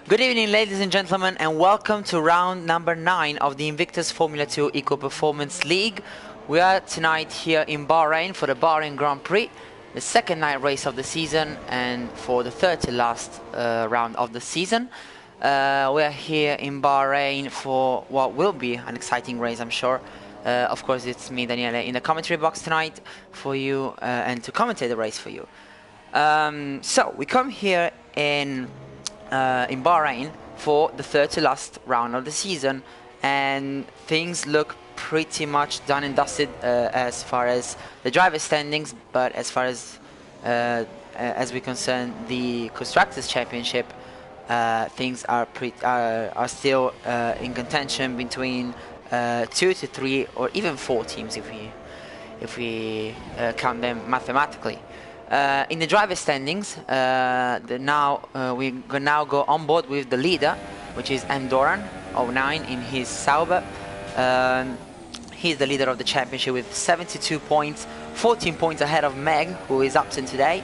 Good evening, ladies and gentlemen, and welcome to round number 9 of the Invictus Formula 2 Eco Performance League. We are tonight here in Bahrain for the Bahrain Grand Prix, the second night race of the season and for the third to last round of the season. We are here in Bahrain for what will be an exciting race, I'm sure. Of course, it's me, Daniele, in the commentary box tonight for you and to commentate the race for you. So we come here in Bahrain for the third to last round of the season, and things look pretty much done and dusted as far as the driver standings, but as far as we concern the Constructors' Championship, things are still in contention between 2 to 3 or even 4 teams if we count them mathematically. In the driver standings, we now go on board with the leader, which is Andorran 09 in his Sauber. He's the leader of the championship with 72 points, 14 points ahead of Meg, who is absent today.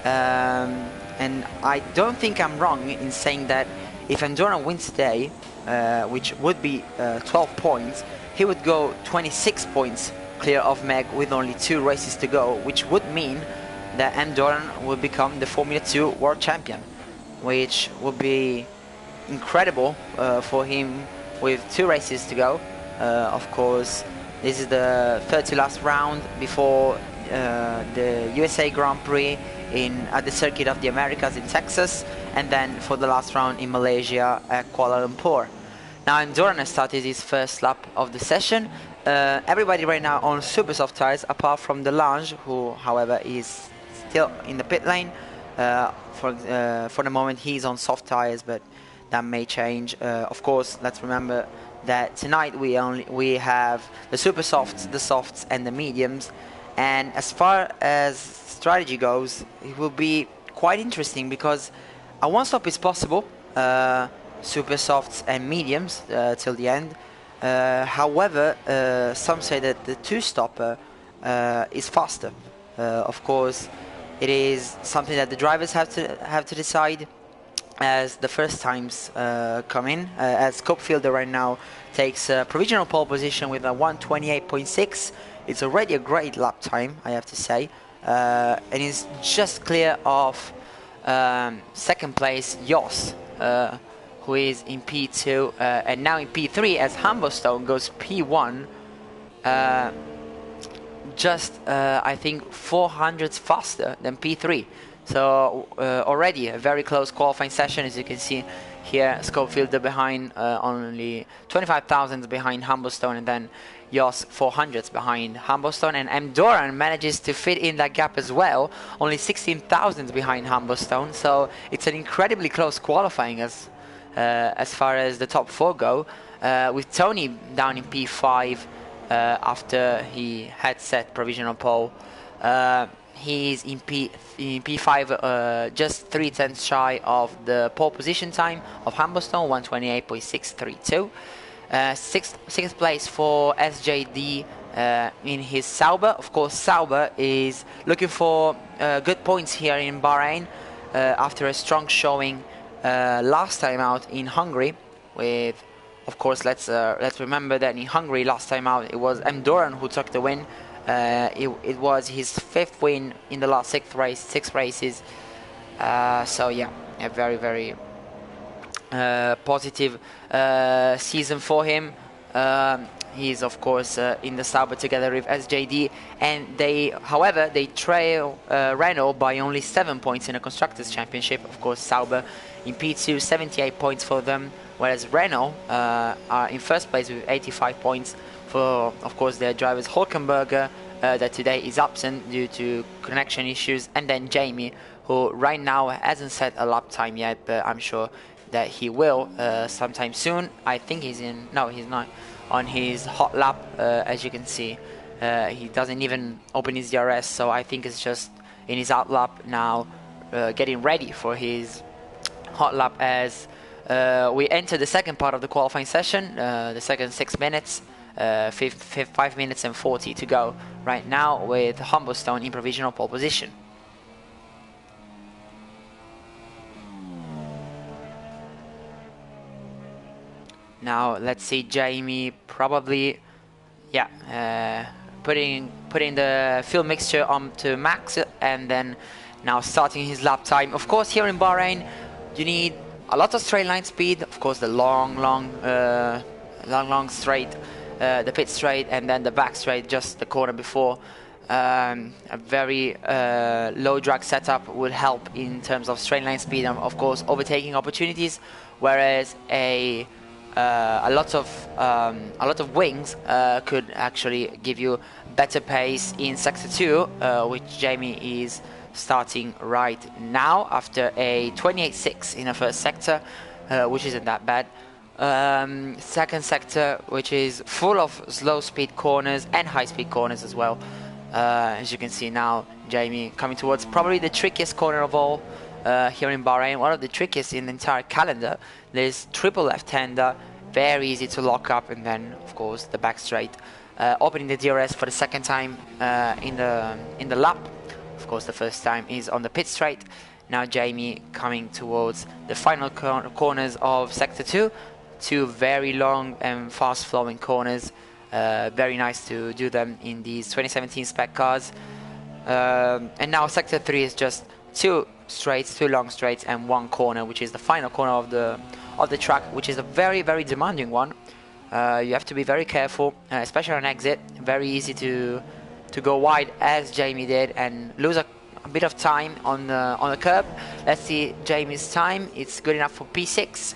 And I don't think I'm wrong in saying that if Andorran wins today, which would be 12 points, he would go 26 points clear of Meg with only 2 races to go, which would mean that Andorran will become the Formula 2 World Champion, which would be incredible for him with 2 races to go. Of course, this is the third to last round before the USA Grand Prix at the Circuit of the Americas in Texas, and then for the last round in Malaysia at Kuala Lumpur. Now Andorran has started his first lap of the session. Everybody right now on super soft tires, apart from Delange, who however is still in the pit lane. For the moment he's on soft tires, but that may change. Of course, let's remember that tonight we have the super softs, the softs and the mediums, and as far as strategy goes, it will be quite interesting because a one stop is possible, super softs and mediums till the end. However, some say that the 2-stopper is faster. Of course, it is something that the drivers have to decide as the first times come in. As Copefielder right now takes a provisional pole position with a 1:28.6. It's already a great lap time, I have to say, and is just clear of second place Jos, who is in P2 and now in P3 as Humberstone goes P1. I think 400s faster than P3. So already a very close qualifying session, as you can see here. Scopefielder behind, only 25,000 behind Humberstone, and then Jos 400s behind Humberstone, and Andorran manages to fit in that gap as well, only 16,000 behind Humberstone. So it's an incredibly close qualifying as far as the top 4 go, with Tony down in P5 after he had set provisional pole. He's in P5, just 3/10 shy of the pole position time of Humberstone, 1:28.632. Sixth place for SJD in his Sauber. Of course, Sauber is looking for good points here in Bahrain after a strong showing last time out in Hungary. Of course, let's remember that in Hungary last time out it was Andorran who took the win. It was his 5th win in the last 6 races. So yeah, a very, very positive season for him. He's of course in the Sauber together with SJD, and however they trail Renault by only 7 points in a Constructors' Championship. Of course, Sauber in P2, 78 points for them, whereas Renault are in first place with 85 points for, of course, their drivers Hulkenberger, that today is absent due to connection issues, and then Jamie, who right now hasn't set a lap time yet, but I'm sure that he will sometime soon. I think he's not on his hot lap, as you can see. He doesn't even open his DRS, so I think it's just in his out lap now, getting ready for his hot lap as we enter the second part of the qualifying session, the second 6 minutes. 5 minutes and 40 to go right now, with Humberstone in provisional pole position. Now let's see Jamie probably, yeah, putting the fuel mixture on to max, and then now starting his lap time. Of course, here in Bahrain, you need a lot of straight line speed. Of course, the long straight, the pit straight, and then the back straight, just the corner before. A very low drag setup will help in terms of straight line speed and, of course, overtaking opportunities. Whereas a lot of wings could actually give you better pace in sector 2, which Jamie is starting right now after a 28.6 in the first sector, which isn't that bad. Second sector, which is full of slow speed corners and high speed corners as well. As you can see now, Jamie coming towards probably the trickiest corner of all here in Bahrain, one of the trickiest in the entire calendar. There's triple left-hander, very easy to lock up, and then of course the back straight, opening the DRS for the second time in the lap. Of course, the first time is on the pit straight. Now Jamie coming towards the final corners of sector 2, two very long and fast-flowing corners. Very nice to do them in these 2017 spec cars. And now sector 3 is just two long straights and one corner, which is the final corner of the track, which is a very demanding one. You have to be very careful, especially on exit. Very easy to go wide, as Jamie did, and lose a bit of time on the curb. Let's see Jamie's time. It's good enough for P6.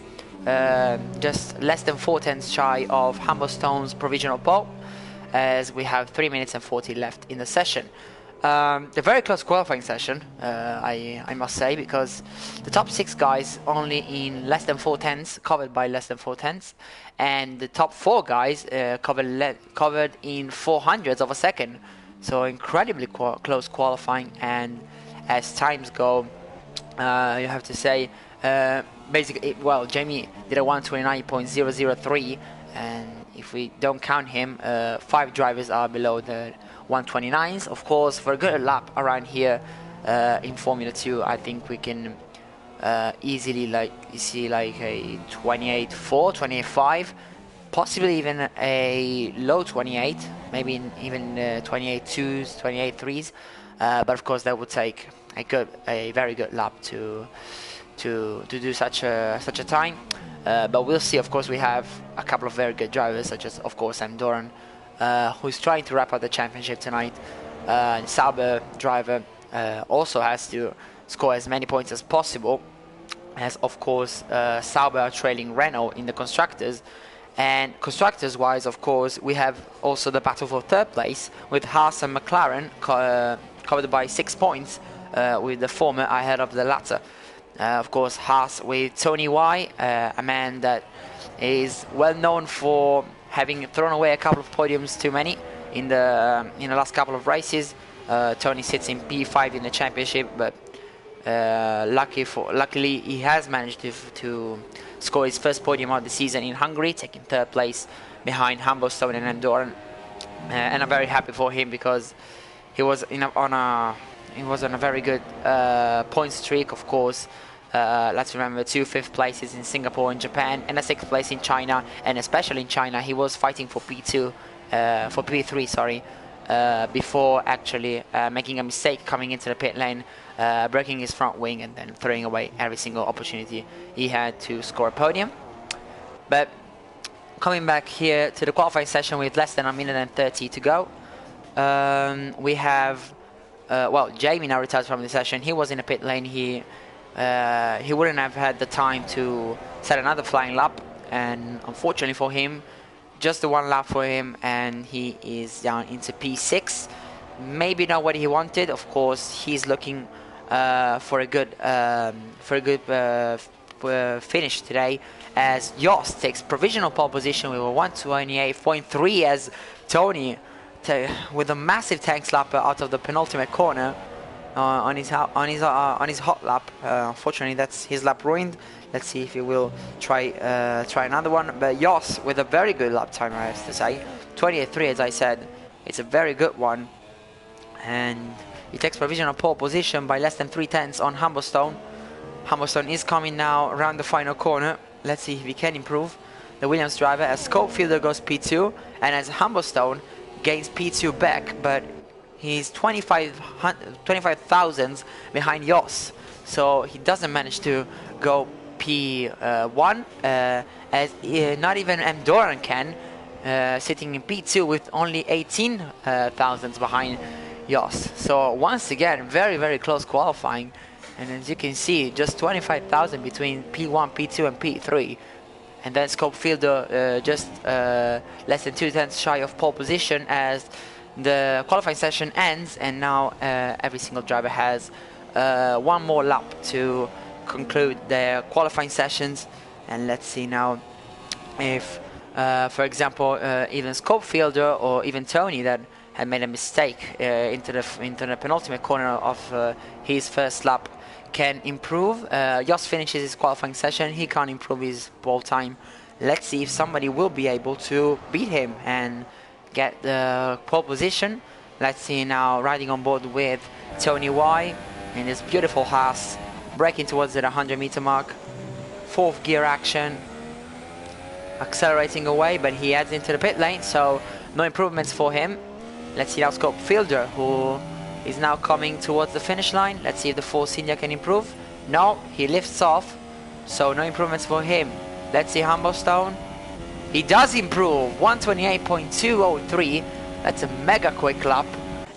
Just less than 4 tenths shy of Humblestone's provisional pole, as we have 3 minutes and 40 left in the session. A very close qualifying session, I must say, because the top 6 guys only in less than 4 tenths, covered by less than 4 tenths, and the top 4 guys covered in 400ths of a second. So incredibly close qualifying, and as times go, you have to say, basically, well, Jamie did a 129.003, and if we don't count him, 5 drivers are below the 129s. Of course, for a good lap around here in Formula 2, I think we can easily see like a 28.4, 28.5, possibly even a low 28, maybe even 28.2s, 28.3s. But of course, that would take a very good lap to do such a time. But we'll see. Of course, we have a couple of very good drivers, such as, of course, Sam Doran, who's trying to wrap up the championship tonight. Sauber driver also has to score as many points as possible, as, of course, Sauber are trailing Renault in the constructors. And constructors wise, of course, we have also the battle for third place with Haas and McLaren covered by 6 points, with the former ahead of the latter. Of course, Haas with Tony Y, a man that is well known for having thrown away a couple of podiums too many in the last couple of races. Tony sits in P5 in the championship, but luckily he has managed to score his first podium of the season in Hungary, taking third place behind Humblestone and Andorran. And I'm very happy for him, because he was on a very good point streak. Of course, let's remember 2 5th places in Singapore and Japan, and a 6th place in China, and especially in China he was fighting for P3, sorry, before actually making a mistake coming into the pit lane, breaking his front wing, and then throwing away every single opportunity he had to score a podium. But coming back here to the qualifying session with less than 1 minute and 30 to go, we have well, Jamie now retired from the session. He was in a pit lane. He wouldn't have had the time to set another flying lap, and unfortunately for him, just the 1 lap for him, and he is down into P6. Maybe not what he wanted. Of course, he's looking for a good finish today, as Jost takes provisional pole position with a 128.3, as Tony, with a massive tank slapper out of the penultimate corner on his hot lap. Unfortunately, that's his lap ruined. Let's see if he will try another one. But Jost with a very good lap time, I have to say, 28.3, as I said. It's a very good one, and he takes provisional pole position by less than 3 tenths on Humblestone. Humblestone is coming now around the final corner. Let's see if he can improve. the Williams driver, as Scopefielder goes P2, and as Humblestone gains P2 back, but he's 25 thousandths behind Jos, so he doesn't manage to go P1, as not even M. Doran can, sitting in P2 with only 18 thousandths behind Jos. So once again, very, very close qualifying, and as you can see, just 25,000 between P1, P2 and P3. And then Scopefielder just less than 2 tenths shy of pole position as the qualifying session ends, and now every single driver has one more lap to conclude their qualifying sessions. And let's see now if, for example, even Scopefielder or even Tony that had made a mistake into the penultimate corner of his first lap can improve. Jos finishes his qualifying session, he can't improve his pole time. Let's see if somebody will be able to beat him and get the pole position. Let's see now, riding on board with Tony Y in this beautiful Haas, braking towards the 100-meter mark. Fourth gear action, accelerating away, but he heads into the pit lane, so no improvements for him. Let's see now Scopefielder, who is now coming towards the finish line. Let's see if the Force India can improve. No, he lifts off, so no improvements for him. Let's see Humblestone. He does improve, 128.203. That's a mega quick lap,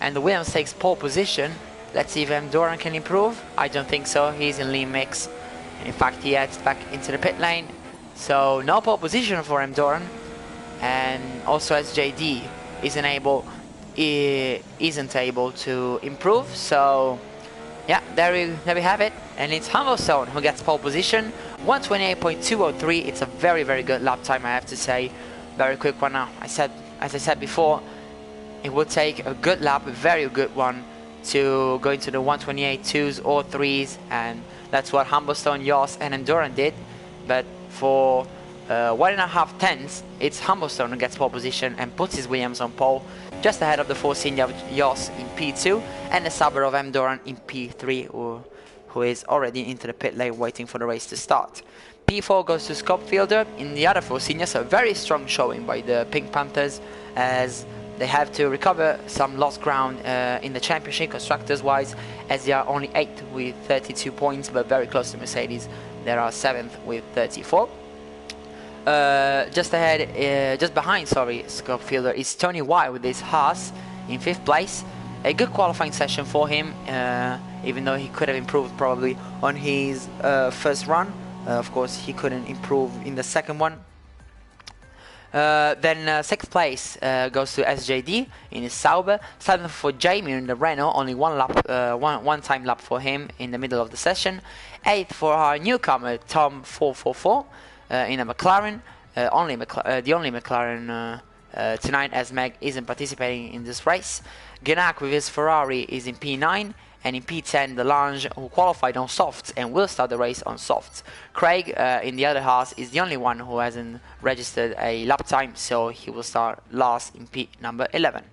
and the Williams takes pole position. Let's see if M. Doran can improve. I don't think so, he's in lean mix. In fact, he heads back into the pit lane, so no pole position for M. Doran. And also SJD isn't able to improve, so yeah, there we have it. And it's Humblestone who gets pole position, 128.203. It's a very, very good lap time, I have to say. Very quick one now. As I said before, it would take a good lap, a very good one, to go into the 128 2s or 3s, and that's what Humblestone, Jos and Enduran did. But for 1.5 tenths, it's Humblestone who gets pole position and puts his Williams on pole, just ahead of the Force India of Jos in P2 and the Sabre of M. Doran in P3, who is already into the pit lane waiting for the race to start. P4 goes to Scopefielder in the other Force India, so a very strong showing by the Pink Panthers, as they have to recover some lost ground in the championship constructors wise, as they are only 8th with 32 points, but very close to Mercedes. They are 7th with 34. Just behind, Scopefielder is Tony Y with his Haas in 5th place. A good qualifying session for him, even though he could have improved probably on his first run. Of course, he couldn't improve in the second one. Then 6th place goes to SJD in his Sauber. 7th for Jamie in the Renault, only one time lap for him in the middle of the session. 8th for our newcomer Tom 444 in a McLaren. The only McLaren tonight, as Meg isn't participating in this race. Genac with his Ferrari is in P9, and in P10 Delange, who qualified on softs and will start the race on softs. Craig in the other Haas is the only one who hasn't registered a lap time, so he will start last in P number 11.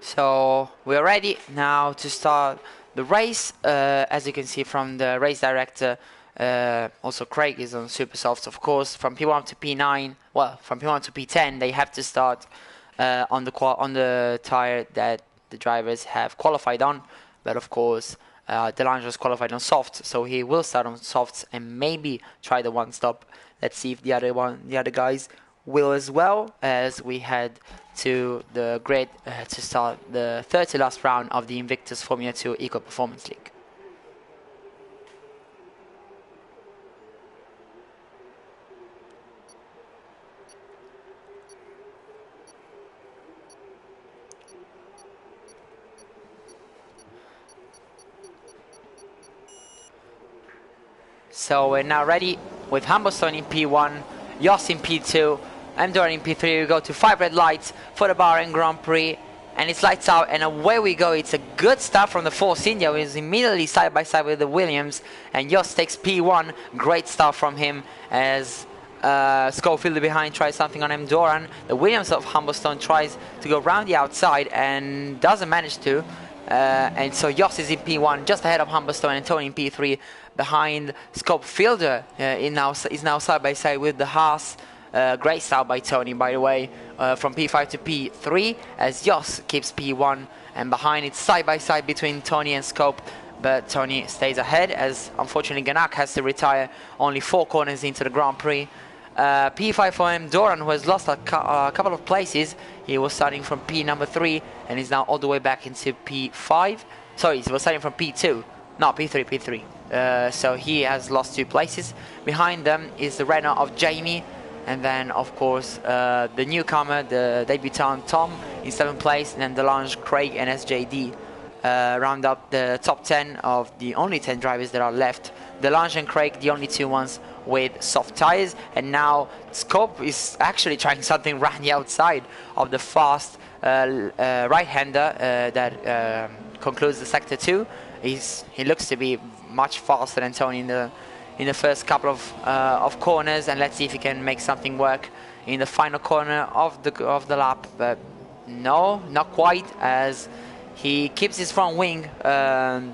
So we're ready now to start the race. As you can see from the race director, also Craig is on super softs, of course. From P1 to P9, well, from P1 to P10, they have to start on the tire that the drivers have qualified on. But of course, Delange was qualified on soft, so he will start on softs and maybe try the one stop. Let's see if the other guys will as well, as we head to the grid to start the 30 last round of the Invictus Formula 2 Eco Performance League. So we're now ready with Humblestone in P1, Jos in P2, Andorra in P3. We go to 5 red lights for the Bahrain Grand Prix, and it's lights out, and away we go. It's a good start from the Force India, who is immediately side by side with the Williams, and Jos takes P1. Great start from him as Schofield behind tries something on Andorra. The Williams of Humblestone tries to go round the outside and doesn't manage to. And so Jos is in P1, just ahead of Humblestone, and Tony in P3 behind Schofielder. Is now side by side with the Haas. Great start by Tony, by the way, from P5 to P3, as Jos keeps P1, and behind it's side by side between Tony and Scope, but Tony stays ahead, as unfortunately Ganak has to retire only 4 corners into the Grand Prix. P5 for Andorra, who has lost a couple of places. He was starting from P number 3 and is now all the way back into P5. Sorry, he was starting from P2. No, P3. So he has lost 2 places. Behind them is the Renault of Jamie. And then, of course, the newcomer, the debutant Tom in 7th place. And then Delange, Craig and SJD round up the top 10 of the only 10 drivers that are left. Delange and Craig, the only 2 ones with soft tires, and now Scope is actually trying something around the outside of the fast right-hander that concludes the sector 2. He looks to be much faster than Tony in the first couple of corners, and let's see if he can make something work in the final corner of the lap. But no, not quite, as he keeps his front wing to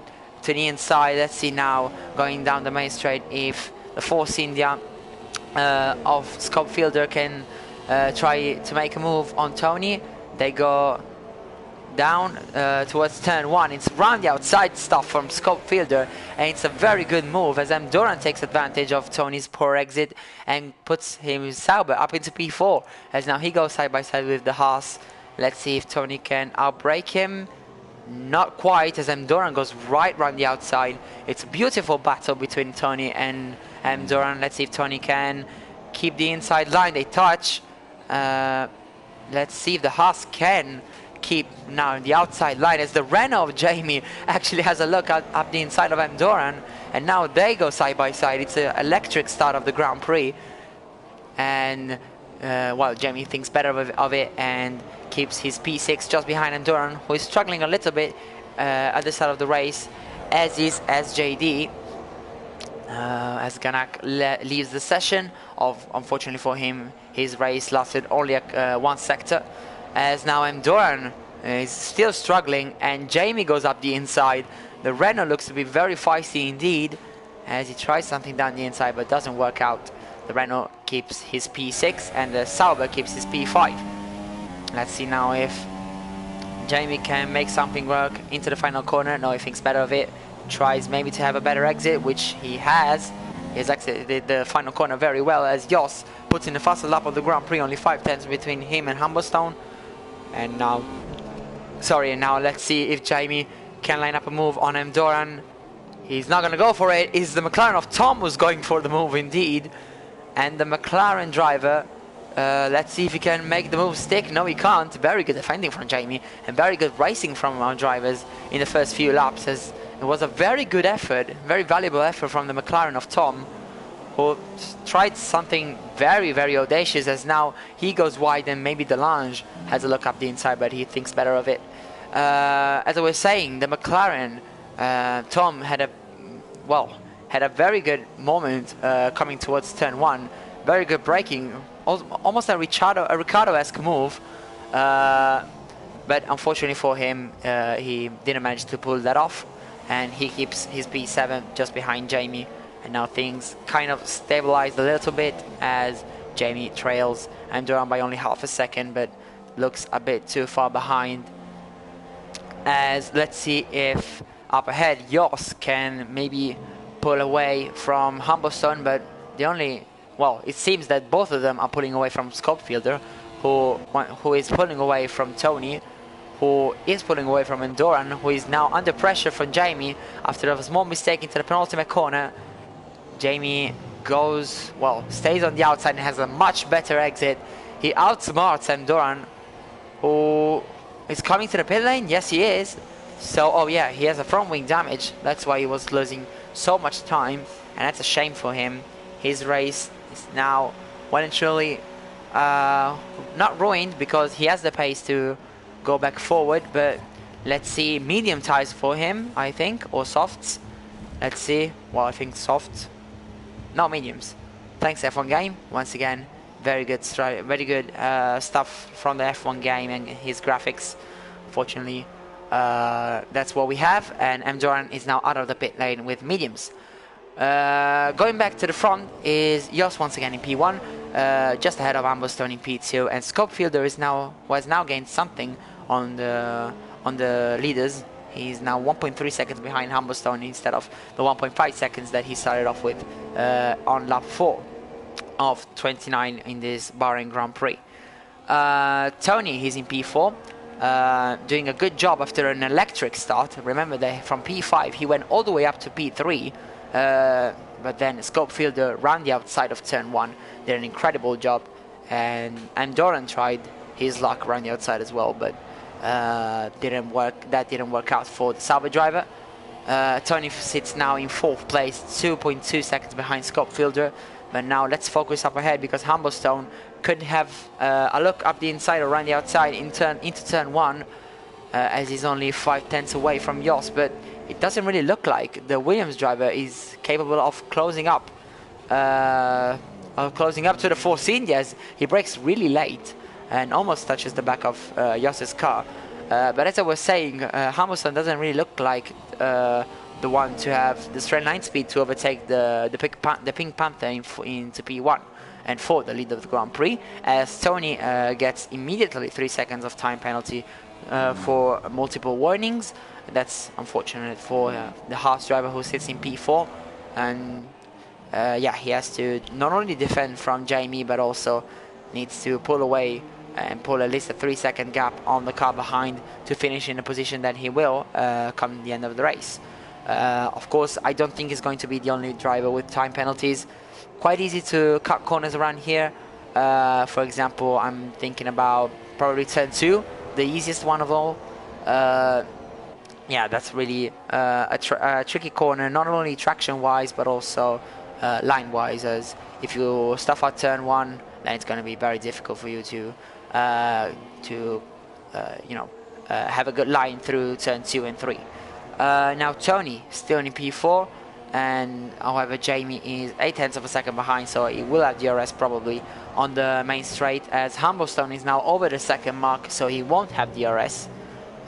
the inside. Let's see now, going down the main straight, if the Force India of Schofielder can try to make a move on Tony. They go down towards turn 1. It's round the outside stuff from Schofielder, and it's a very good move, as Andorra takes advantage of Tony's poor exit and puts him Sauber up into P4, as now he goes side by side with the Haas. Let's see if Tony can outbrake him. Not quite, as Andorra goes right round the outside. It's a beautiful battle between Tony and Andorra. Let's see if Tony can keep the inside line. They touch. Let's see if the Haas can keep now the outside line, as the Renault of Jamie actually has a look up the inside of Andorra, and now they go side by side. It's an electric start of the Grand Prix, and well, Jamie thinks better of it and keeps his P6 just behind Andorra, who is struggling a little bit at the start of the race, as is SJD. As Ganak leaves the session, unfortunately for him, his race lasted only 1 sector, as now Andorra is still struggling, and Jamie goes up the inside. The Renault looks to be very feisty indeed, as he tries something down the inside but doesn't work out. The Renault keeps his P6 and the Sauber keeps his P5. Let's see now if Jamie can make something work into the final corner. No, he thinks better of it. Tries maybe to have a better exit, which he has. He has exited the final corner very well, as Jos puts in the fastest lap of the Grand Prix, only 5 tenths between him and Humblestone. And now, now let's see if Jamie can line up a move on Andorra. He's not going to go for it. It's the McLaren of Tom who's going for the move indeed. And the McLaren driver, let's see if he can make the move stick. No, he can't. Very good defending from Jamie, and very good racing from our drivers in the first few laps, as it was a very good effort, very valuable effort from the McLaren of Tom, who tried something very, very audacious, as now he goes wide and maybe Delange has a look up the inside, but he thinks better of it. As I was saying, the McLaren, Tom had a very good moment coming towards turn 1. Very good braking, almost a Ricciardo-esque move, but unfortunately for him, he didn't manage to pull that off, and he keeps his P7 just behind Jamie. And now things kind of stabilized a little bit, as Jamie trails Andorra by only half a second, but looks a bit too far behind. As let's see if up ahead Jos can maybe pull away from Humblestone, but it seems that both of them are pulling away from Schofielder, who is pulling away from Tony, who is pulling away from Andorra, who is now under pressure from Jamie after a small mistake into the penultimate corner. Jamie stays on the outside and has a much better exit. He outsmarts Andorra, who is coming to the pit lane. Yes, he is. So, oh yeah, he has a front wing damage. That's why he was losing so much time, and that's a shame for him. His race is now well and truly not ruined, because he has the pace to go back forward. But let's see, medium tires for him, I think, or softs. Let's see. Well, I think softs. No, mediums. Thanks F1 game once again. Very good stuff from the F1 game and his graphics. Fortunately, that's what we have, and M. Doran is now out of the pit lane with mediums. Going back to the front is Jos once again in P1, just ahead of Humblestone in P2, and Scopefielder has now gained something on the leaders. He's now 1.3 seconds behind Humblestone instead of the 1.5 seconds that he started off with on lap 4 of 29 in this Bahrain Grand Prix. Tony, he's in P4, doing a good job after an electric start. Remember that from P5 he went all the way up to P3, but then Scopefielder ran the outside of turn 1, did an incredible job, and Doran tried his luck around the outside as well, but didn't work out for the Sauber driver. Tony sits now in 4th place, 2.2 seconds behind Scopefielder. But now let's focus up ahead, because Humblestone could have a look up the inside or around the outside into turn 1, as he's only 5/10 away from Jos. But it doesn't really look like the Williams driver is capable of closing up to the Force Indias. He brakes really late and almost touches the back of Jos's car. But as I was saying, Humblestone doesn't really look like the one to have the straight line speed to overtake the Pink Panther into P1 and for the lead of the Grand Prix, as Tony gets immediately 3 seconds of time penalty for multiple warnings. That's unfortunate for the Haas driver who sits in P4, and yeah, he has to not only defend from Jamie, but also needs to pull away and pull at least a 3-second gap on the car behind to finish in a position that he will come the end of the race. Of course, I don't think he's going to be the only driver with time penalties. Quite easy to cut corners around here. For example, I'm thinking about probably turn 2, the easiest one of all. Yeah, that's really a tricky corner, not only traction-wise, but also line-wise, as if you stuff out turn 1, then it's going to be very difficult for you to have a good line through turn 2 and 3. Now Tony still in P4, and however Jamie is 0.8 of a second behind, so he will have DRS probably on the main straight, as Humblestone is now over the second mark, so he won't have DRS.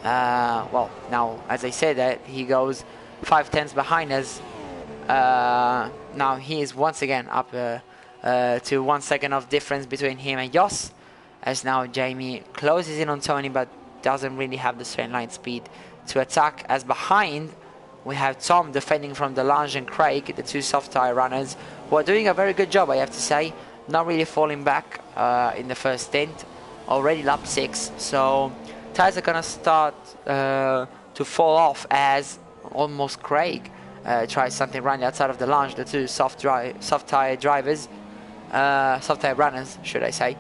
Well, now as I said that, he goes 0.5 behind us. Now he is once again up to 1 second of difference between him and Jos, as now Jamie closes in on Tony but doesn't really have the straight line speed to attack, as behind we have Tom defending from Delange and Craig, the 2 soft tire runners, who are doing a very good job, I have to say, not really falling back in the first stint, already lap 6, so tires are gonna start to fall off as almost Craig tries something around the outside of Delange, the 2 soft tire drivers, soft tire runners should I say,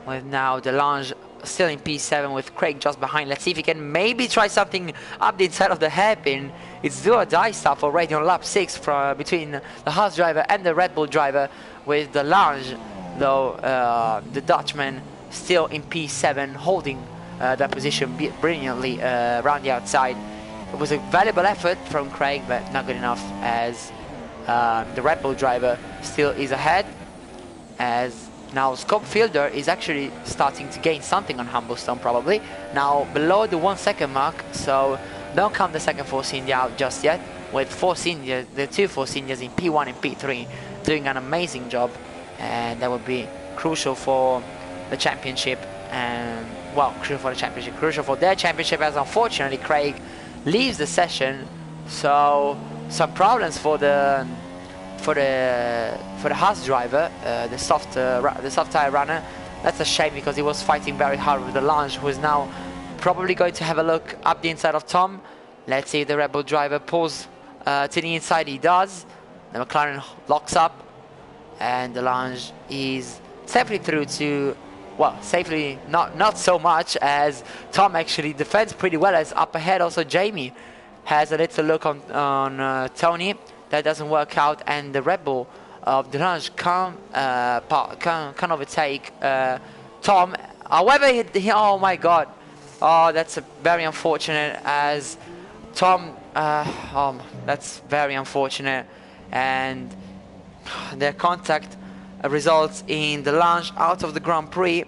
with now Delange still in P7 with Craig just behind. Let's see if he can maybe try something up the inside of the hairpin. It's do or die stuff already on lap 6 between the Haas driver and the Red Bull driver, with Delange though the Dutchman still in P7 holding that position brilliantly around the outside. It was a valuable effort from Craig, but not good enough, as the Red Bull driver still is ahead, as now Scopefielder is actually starting to gain something on Humblestone probably. Now below the 1 second mark, so don't count the second Force India out just yet, with the 2 Force Indias in P1 and P3 doing an amazing job, and that would be crucial for the championship, and well, crucial for their championship, as unfortunately Craig leaves the session, so some problems for the Haas driver, the soft tire runner. That's a shame, because he was fighting very hard with Delange, who is now probably going to have a look up the inside of Tom. Let's see if the Red Bull driver pulls to the inside. He does. The McLaren locks up, and Delange is safely through to, well, safely not so much, as Tom actually defends pretty well, as up ahead also Jamie has a little look on Tony. That doesn't work out, and the Red Bull of Delange can overtake Tom. However, oh my God, oh, that's very unfortunate, as Tom, that's very unfortunate, and their contact results in Delange out of the Grand Prix.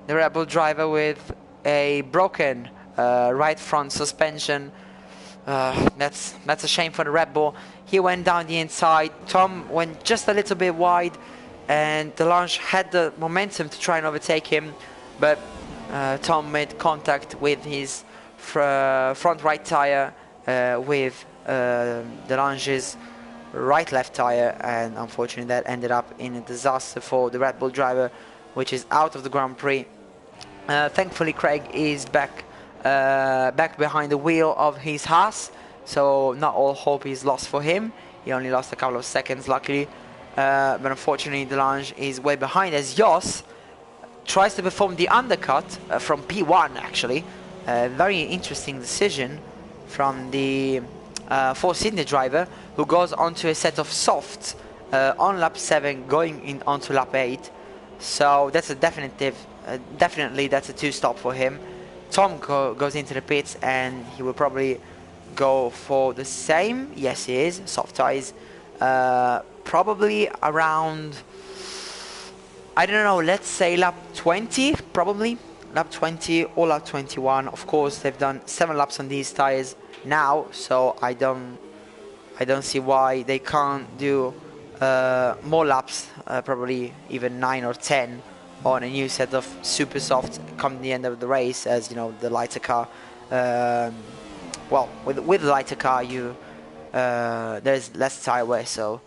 The Red Bull driver with a broken right front suspension. That's a shame for the Red Bull. He went down the inside. Tom went just a little bit wide, and Delange had the momentum to try and overtake him, but Tom made contact with his front right tire with Delange's right-left tire, and unfortunately that ended up in a disaster for the Red Bull driver, which is out of the Grand Prix. Thankfully, Craig is back behind the wheel of his Haas, so not all hope is lost for him. He only lost a couple of seconds, luckily, but unfortunately Delange is way behind, as Jos tries to perform the undercut from P1, actually. Very interesting decision from the Force India driver, who goes onto a set of softs on lap 7, going in onto lap 8. So that's a definitely that's a 2-stop for him. Tom goes into the pits, and he will probably go for the same. Yes, he is. Soft tires. Probably around, I don't know, let's say lap 20, probably. Lap 20 or lap 21. Of course, they've done 7 laps on these tires now, so I don't see why they can't do more laps, probably even 9 or 10 on a new set of super soft come the end of the race, as you know, the lighter car, well, with the lighter car there's less tire wear, so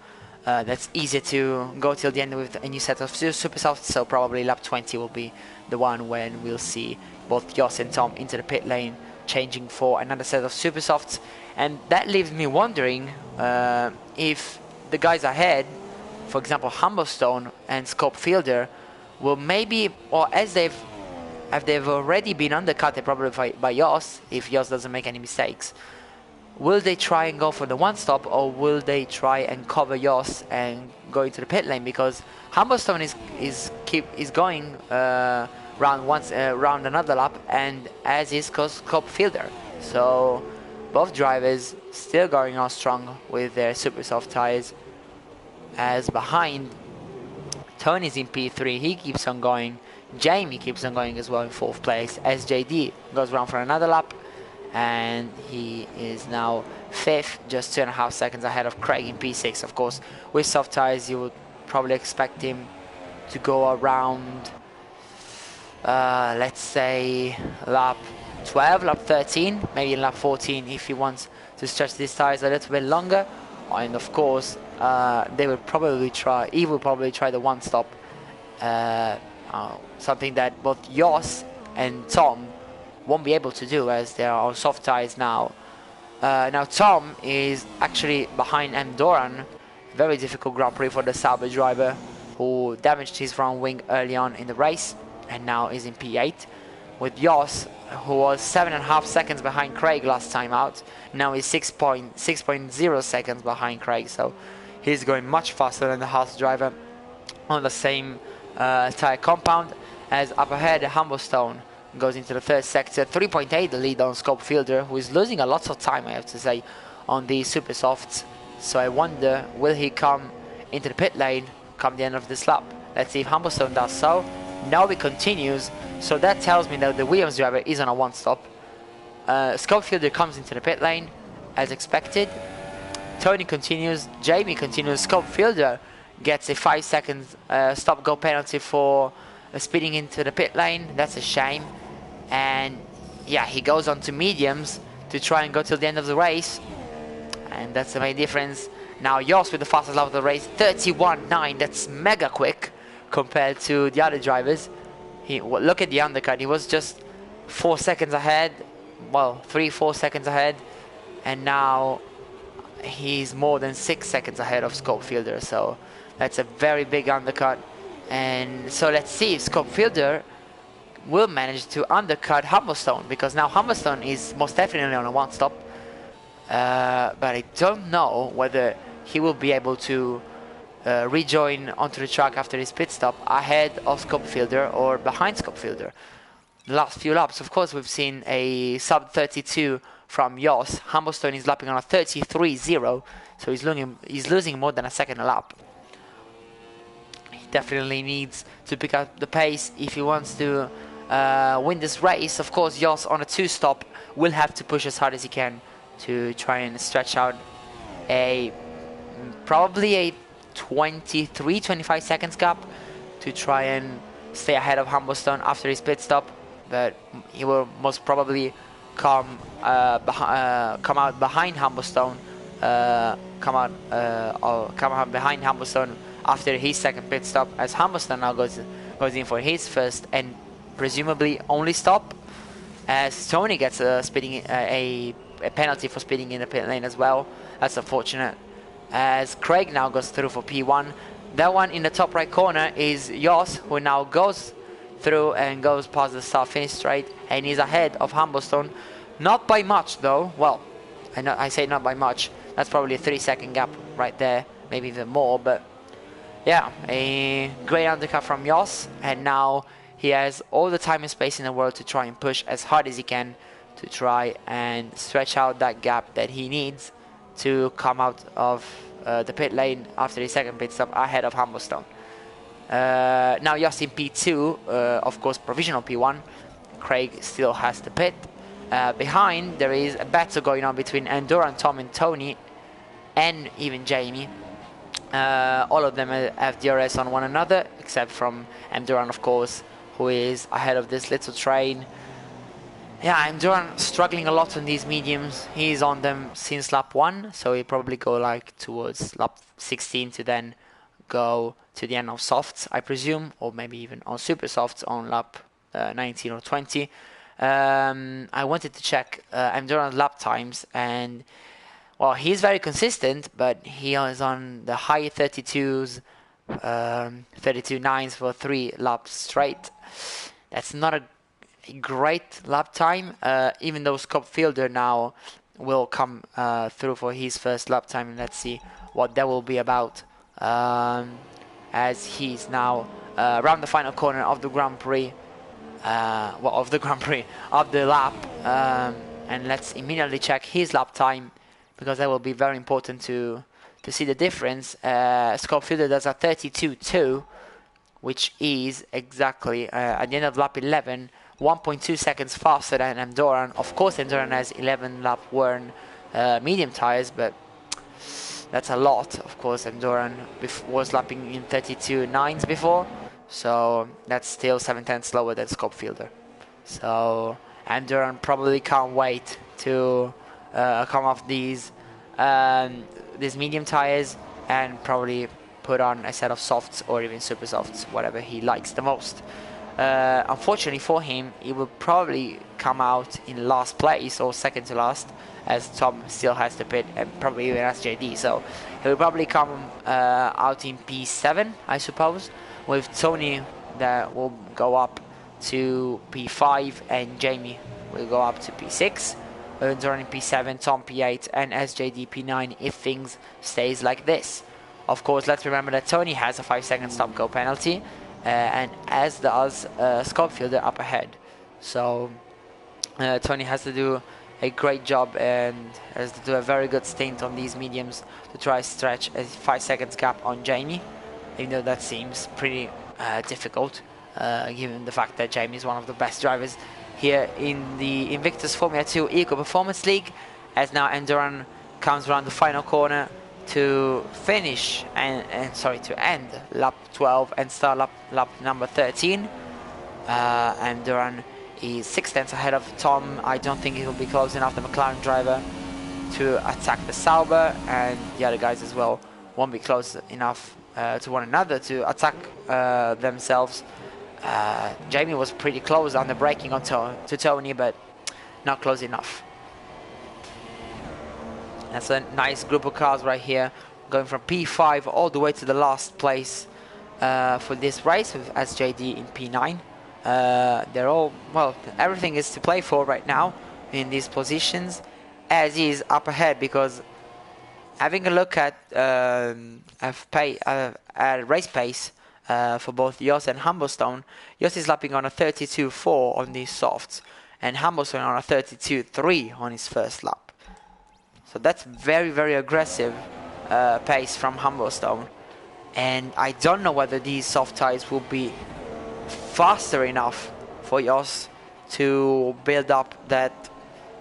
that's easier to go till the end with a new set of super soft. So probably lap 20 will be the one when we'll see both Jos and Tom into the pit lane, changing for another set of super softs. And that leaves me wondering if the guys ahead, for example Humblestone and Scope Fielder, will maybe, or as they've already been undercut probably by Jos, if Jos doesn't make any mistakes, will they try and go for the one stop, or will they try and cover Jos and go into the pit lane? Because Humblestone is going round another lap, and as is Scope Fielder. So both drivers still going on strong with their super soft tires, as behind Tony's in P3, he keeps on going. Jamie keeps on going as well in 4th place. SJD goes around for another lap, and he is now 5th, just 2.5 seconds ahead of Craig in P6. Of course, with soft tires, you would probably expect him to go around, let's say, lap 12, lap 13, maybe lap 14 if he wants to stretch these tires a little bit longer. And of course, he will probably try the one stop, something that both Jos and Tom won't be able to do, as they are on soft tires now. Now Tom is actually behind M. Doran. Very difficult Grand Prix for the Sauber driver, who damaged his front wing early on in the race and now is in P8. With Jos, who was 7.5 seconds behind Craig last time out, now is 6.0 seconds behind Craig, so he's going much faster than the Haas driver on the same tire compound. As up ahead, Humblestone goes into the 3rd sector, 3.8 the lead on Scope Fielder, who is losing a lot of time, I have to say, on the super softs. So I wonder, will he come into the pit lane come the end of this lap? Let's see if Humblestone does so. Now he continues, so that tells me that the Williams driver is on a one stop. Scope Fielder comes into the pit lane as expected. Tony continues, Jamie continues. Scope Fielder gets a 5 seconds stop go penalty for speeding into the pit lane. That's a shame. And yeah, he goes on to mediums to try and go till the end of the race, and that's the main difference. Now Jos with the fastest lap of the race, 31.9. That's mega quick compared to the other drivers. Look at the undercut, he was just 4 seconds ahead, well, 3-4 seconds ahead, and now he's more than 6 seconds ahead of Scope Fielder. So that's a very big undercut. And so let's see if Scope Fielder will manage to undercut Humblestone, because now Humblestone is most definitely on a one stop. but I don't know whether he will be able to rejoin onto the track after his pit stop ahead of Scopefielder or behind Scopefielder. The last few laps, of course, we've seen a sub 32 from Jos. Humblestone is lapping on a 33.0, so he's losing more than a second a lap. He definitely needs to pick up the pace if he wants to win this race. Of course, Jos on a 2-stop will have to push as hard as he can to try and stretch out probably a 23-25 seconds gap to try and stay ahead of Humblestone after his pit stop, but he will most probably come out behind Humblestone, come out behind Humblestone after his second pit stop, as Humblestone now goes in for his first and presumably only stop, as Tony gets a penalty for speeding in the pit lane as well. That's unfortunate, as Craig now goes through for P1. That one in the top right corner is Jos, who now goes through and goes past the start finish straight, and he's ahead of Humblestone. Not by much though. Well, I say not by much. That's probably a 3-second gap right there, maybe even more. But yeah, a great undercut from Jos, and now he has all the time and space in the world to try and push as hard as he can to try and stretch out that gap that he needs to come out of the pit lane after his second pit stop ahead of Humblestone. Now Jos in P2, of course provisional P1. Craig still has the pit. Behind there is a battle going on between Enduran, Tom and Tony, and even Jamie. All of them have DRS on one another, except from Enduran, of course, who is ahead of this little train. Yeah, Enduran struggling a lot on these mediums. He's on them since lap 1, so he'll probably go like towards lap 16 to then go to the end of softs, I presume, or maybe even on super softs on lap 19 or 20. I wanted to check Enduran's lap times, and well, he's very consistent, but he is on the high 32s, 32.9s for 3 laps straight. That's not a great lap time, even though Scopefielder now will come through for his first lap time, and let's see what that will be about, as he's now around the final corner of the Grand Prix, of the lap, and let's immediately check his lap time, because that will be very important to see the difference. Scopefielder does a 32.2, which is exactly at the end of lap 11, 1.2 seconds faster than Enduran. Of course, Enduran has 11 lap worn medium tires, but that's a lot. Of course, Enduran was lapping in 32.9s before, so that's still 7/10 slower than Scopefielder. So Enduran probably can't wait to come off these medium tires and probably put on a set of softs or even super softs, whatever he likes the most. Unfortunately for him, he will probably come out in last place or second to last, as Tom still has the pit, and probably even SJD. So he will probably come out in P7, I suppose, with Tony that will go up to P5 and Jamie will go up to P6. Enduran in P7, Tom P8 and SJD P9 if things stays like this. Of course, let's remember that Tony has a 5-second stop-go penalty, and as does Scopefielder up ahead. So Tony has to do a great job and has to do a very good stint on these mediums to try to stretch a 5 seconds gap on Jamie, even though that seems pretty difficult, given the fact that Jamie is one of the best drivers here in the Invictus Formula 2 Eco Performance League, as now Enduran comes around the final corner to finish to end lap 12 and start lap number 13. Enduran is 6 tenths ahead of Tom. I don't think he will be close enough, the McLaren driver, to attack the Sauber, and the other guys as well won't be close enough to one another to attack themselves. Jamie was pretty close on the braking to Tony, but not close enough. That's a nice group of cars right here, going from P5 all the way to the last place for this race, with SJD in P9. They're all, well, everything is to play for right now in these positions, as is up ahead, because having a look at race pace for both Jos and Humblestone, Jos is lapping on a 32.4 on these softs, and Humblestone on a 32.3 on his first lap. So that's very, very aggressive pace from Humblestone. And I don't know whether these soft tyres will be faster enough for Jos to build up that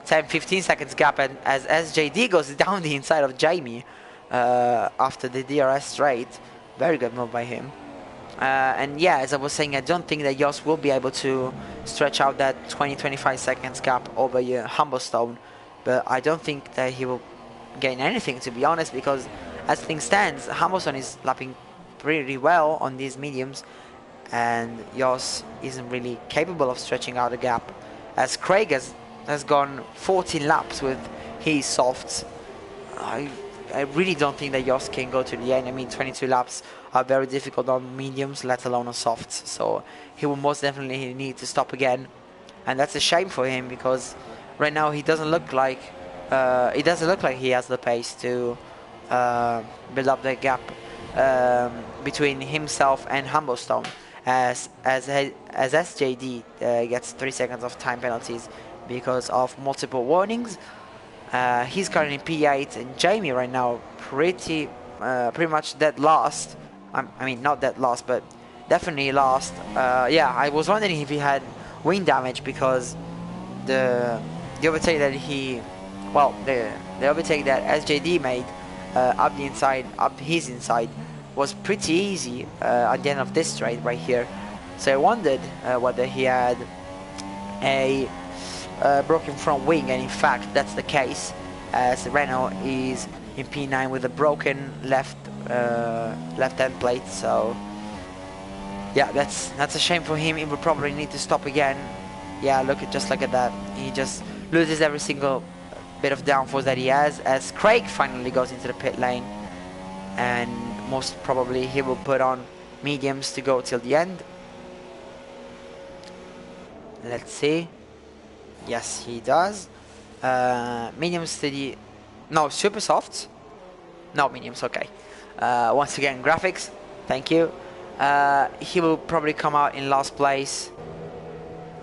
10-15 seconds gap, and as SJD goes down the inside of Jamie after the DRS straight. Very good move by him. And yeah, as I was saying, I don't think that Jos will be able to stretch out that 20-25 seconds gap over Humblestone, but I don't think that he will gain anything, to be honest, because as things stands, Humblestone is lapping pretty well on these mediums, and Jos isn't really capable of stretching out a gap, as Craig has gone 14 laps with his softs. I really don't think that Jos can go to the end. I mean, 22 laps are very difficult on mediums, let alone on softs, so he will most definitely need to stop again, and that's a shame for him, because right now he doesn't look like he has the pace to build up the gap between himself and Humblestone, as SJD gets 3 seconds of time penalties because of multiple warnings. He's currently in P8, and Jamie right now pretty much dead last. I mean, not dead last, but definitely last. Yeah, I was wondering if he had wind damage, because the overtake that the overtake that SJD made up his inside was pretty easy at the end of this straight right here. So I wondered whether he had a broken front wing, and in fact that's the case, as Renault is in P9 with a broken left end plate. So yeah, that's a shame for him. He will probably need to stop again. Yeah, look at that. He just loses every single bit of downforce that he has, as Craig finally goes into the pit lane, and most probably he will put on mediums to go till the end. Let's see. Yes, he does. Mediums to the... No, super softs. No, mediums, okay. Once again, graphics. Thank you. He will probably come out in last place.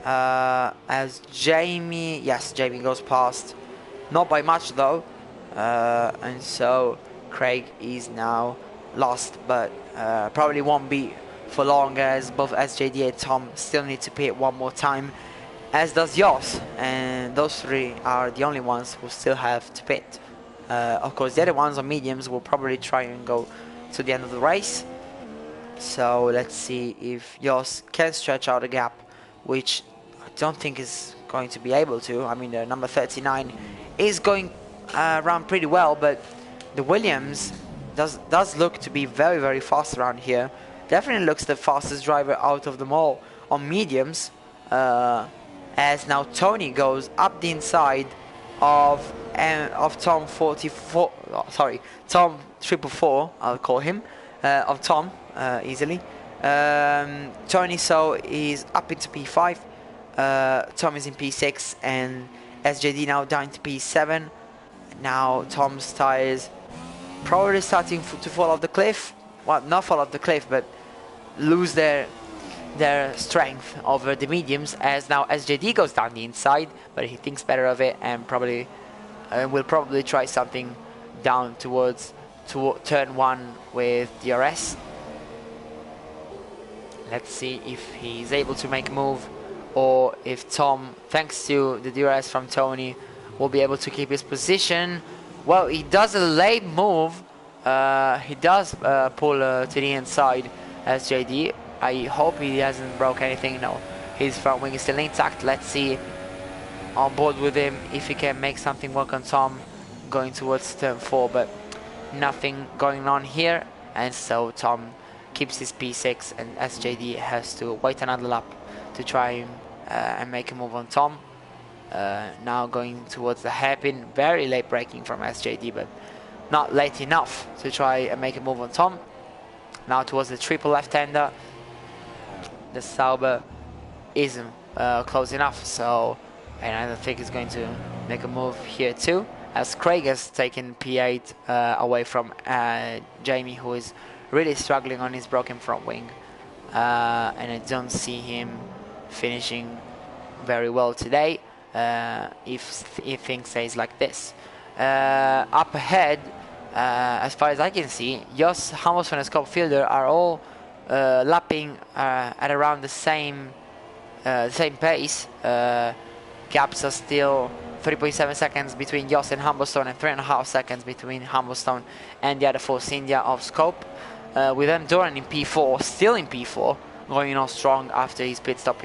As Jamie... Yes, Jamie goes past. Not by much, though. And so Craig is now lost, but probably won't be for long, as both SJD and Tom still need to pit one more time, as does Jos, and those three are the only ones who still have to pit. Of course, the other ones on mediums will probably try and go to the end of the race. So let's see if Jos can stretch out a gap, which I don't think is going to be able to. I mean, the number 39 is going around pretty well, but the Williams does look to be very, very fast around here. Definitely looks the fastest driver out of them all on mediums, as now Tony goes up the inside of Tom 44. Oh, sorry, Tom 444. I'll call him of Tom easily. Tony so is up into P5. Tom is in P6, and SJD now down to P7. Now Tom's tires probably starting to fall off the cliff. Well, not fall off the cliff, but lose their strength over the mediums, as now SJD goes down the inside, but he thinks better of it, and will probably try something down towards turn 1 with DRS. Let's see if he's able to make a move, or if Tom, thanks to the DRS from Tony, will be able to keep his position. Well, he does a late move. He does pull to the inside SJD. I hope he hasn't broke anything. No, his front wing is still intact. Let's see on board with him if he can make something work on Tom going towards turn 4, but nothing going on here, and so Tom keeps his P6, and SJD has to wait another lap to try and make a move on Tom. Now going towards the hairpin, very late braking from SJD, but not late enough to try and make a move on Tom. Now towards the triple left-hander, the Sauber isn't close enough, so and I don't think he's going to make a move here too. as Craig has taken P8 away from Jamie, who is really struggling on his broken front wing. And I don't see him finishing very well today if things stays like this. Up ahead, as far as I can see, Jos, Hamilton and Scope Fielder are all lapping at around the same pace. Gaps are still 3.7 seconds between Jos and Humblestone, and 3.5 seconds between Humblestone and the other Force India of Scope. With them Doran in P4, still in P4, going on strong after his pit stop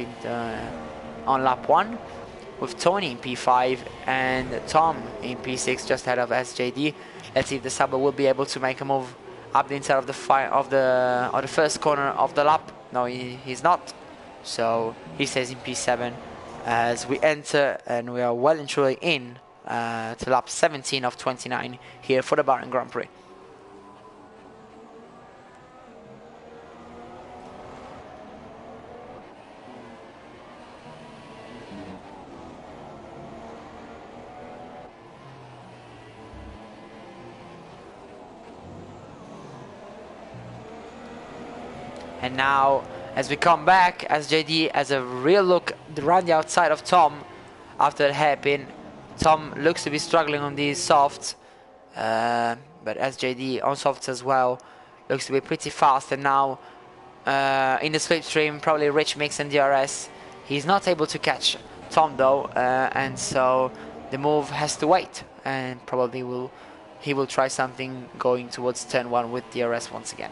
on lap 1. With Tony in P5 and Tom in P6, just ahead of SJD. Let's see if the Sauber will be able to make a move up the inside of the first corner of the lap. No, he's not. So he stays in P7 as we enter, and we are well and truly in to lap 17 of 29 here for the Bahrain Grand Prix. And now, as we come back, SJD has a real look around the outside of Tom after the hairpin. Tom looks to be struggling on these softs, but SJD on softs as well looks to be pretty fast. And now, in the slipstream, probably Rich Mix and DRS. He's not able to catch Tom though, and so the move has to wait. And probably he will try something going towards turn 1 with DRS once again.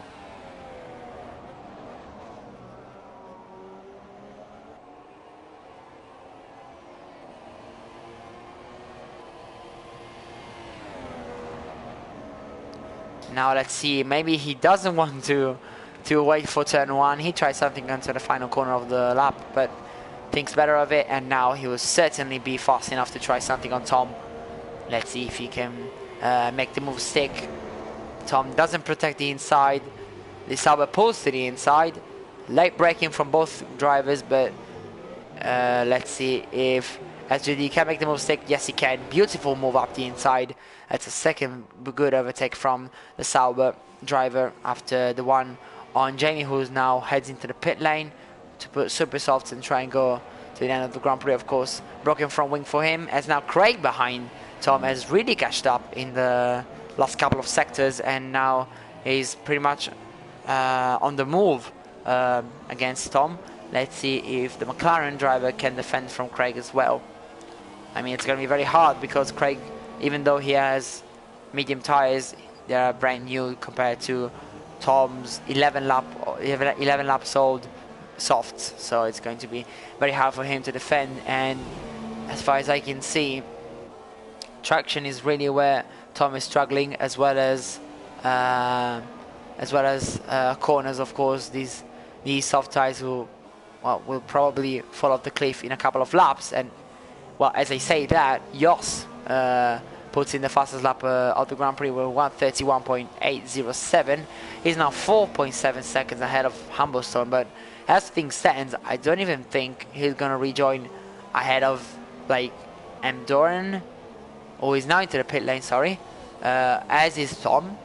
Now let's see, maybe he doesn't want to wait for turn 1. He tried something onto the final corner of the lap, but thinks better of it, and now he will certainly be fast enough to try something on Tom. Let's see if he can make the move stick. Tom doesn't protect the inside. The Sauber pulls to the inside. Late braking from both drivers, but let's see if SJD can make the move stick. Yes, he can. Beautiful move up the inside. That's a second good overtake from the Sauber driver after the one on Jamie, who now heads into the pit lane to put super softs and try and go to the end of the Grand Prix, of course. Broken front wing for him, as now Craig behind Tom has really catched up in the last couple of sectors, and now he's pretty much on the move against Tom. Let's see if the McLaren driver can defend from Craig as well. I mean, it's going to be very hard because Craig, even though he has medium tires, they are brand new compared to Tom's 11 laps old softs. So it's going to be very hard for him to defend. And as far as I can see, traction is really where Tom is struggling, as well as corners. Of course, these soft tires will probably fall off the cliff in a couple of laps. And well, as I say that, Jos puts in the fastest lap of the Grand Prix with 1:31.807. He's now 4.7 seconds ahead of Humblestone, but as things stand, I don't even think he's going to rejoin ahead of like M. Doran, who is now into the pit lane, sorry, as is Tom.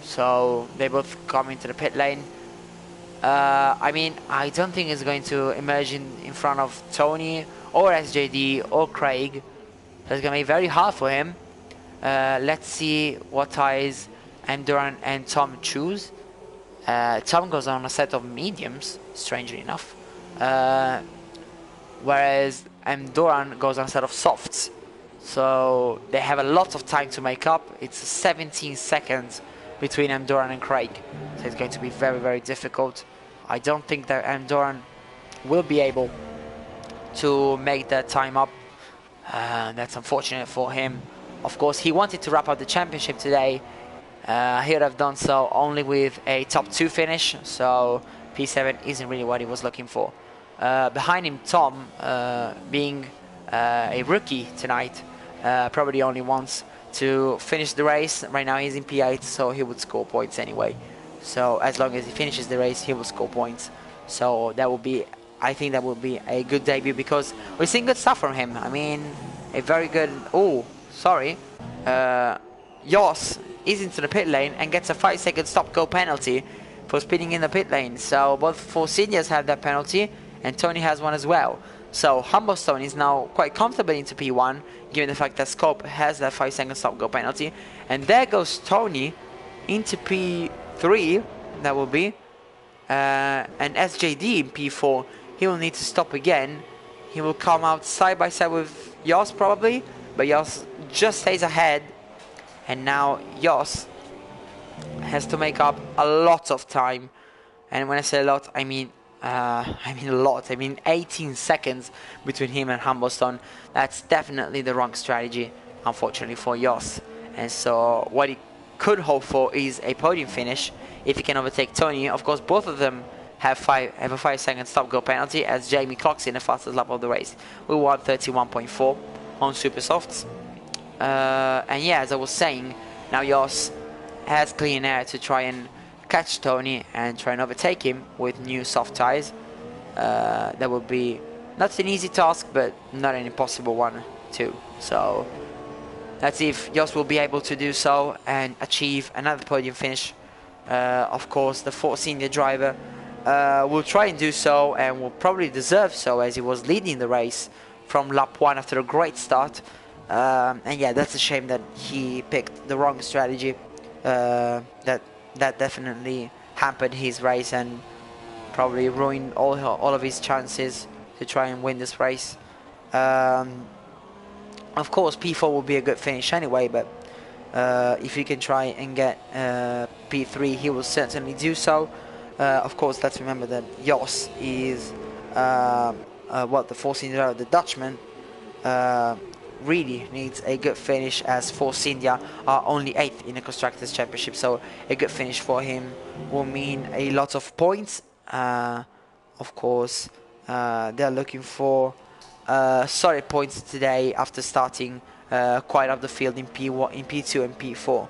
So they both come into the pit lane. I mean, I don't think he's going to emerge in front of Tony or SJD or Craig. That's going to be very hard for him. Let's see what tires Duran and Tom choose. Tom goes on a set of mediums, strangely enough, whereas Duran goes on a set of softs. So they have a lot of time to make up. It's 17 seconds between Duran and Craig, so it's going to be very, very difficult. I don't think that Duran will be able to make that time up. That's unfortunate for him. Of course, he wanted to wrap up the championship today. He would have done so only with a top 2 finish, so P7 isn't really what he was looking for. Behind him, Tom, being a rookie tonight, probably only wants to finish the race. Right now he's in P8, so he would score points anyway. So as long as he finishes the race, he will score points. So that will be, I think that will be a good debut, because we're seeing good stuff from him. I mean, a very good, sorry, Jos is into the pit lane and gets a 5-second stop-go penalty for speeding in the pit lane. So both Force Indias have that penalty, and Tony has one as well. So Humblestone is now quite comfortable into P1, given the fact that Scope has that 5-second stop-go penalty. And there goes Tony into P3, that will be. And SJD in P4, he will need to stop again. He will come out side by side with Jos probably, but Jos just stays ahead. And now Jos has to make up a lot of time. And when I say a lot, I mean a lot. I mean 18 seconds between him and Humblestone. That's definitely the wrong strategy, unfortunately, for Jos. And so what he could hope for is a podium finish if he can overtake Tony. Of course, both of them have a 5-second stop-go penalty, as Jamie clocks in the fastest lap of the race with 1:31.4 on super softs. And yeah, as I was saying, now Jos has clean air to try and catch Tony and try and overtake him with new soft tires. That would be not an easy task, but not an impossible one too. So let's see if Jos will be able to do so and achieve another podium finish. Of course, the Force India driver will try and do so, and will probably deserve so, as he was leading the race from lap 1 after a great start. And yeah, that's a shame that he picked the wrong strategy. That definitely hampered his race and probably ruined all of his chances to try and win this race. Of course, P4 will be a good finish anyway, but if he can try and get P3, he will certainly do so. Of course, let's remember that Jos is the Force India, the Dutchman, really needs a good finish, as Force India are only 8th in the Constructors' Championship. So a good finish for him will mean a lot of points. Of course, they're looking for solid points today after starting quite up the field in P1, in P2 and P4.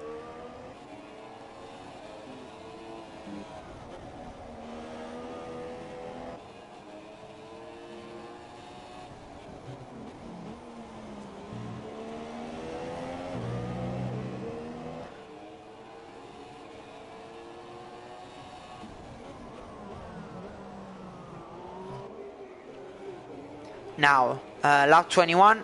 Now, lap 21,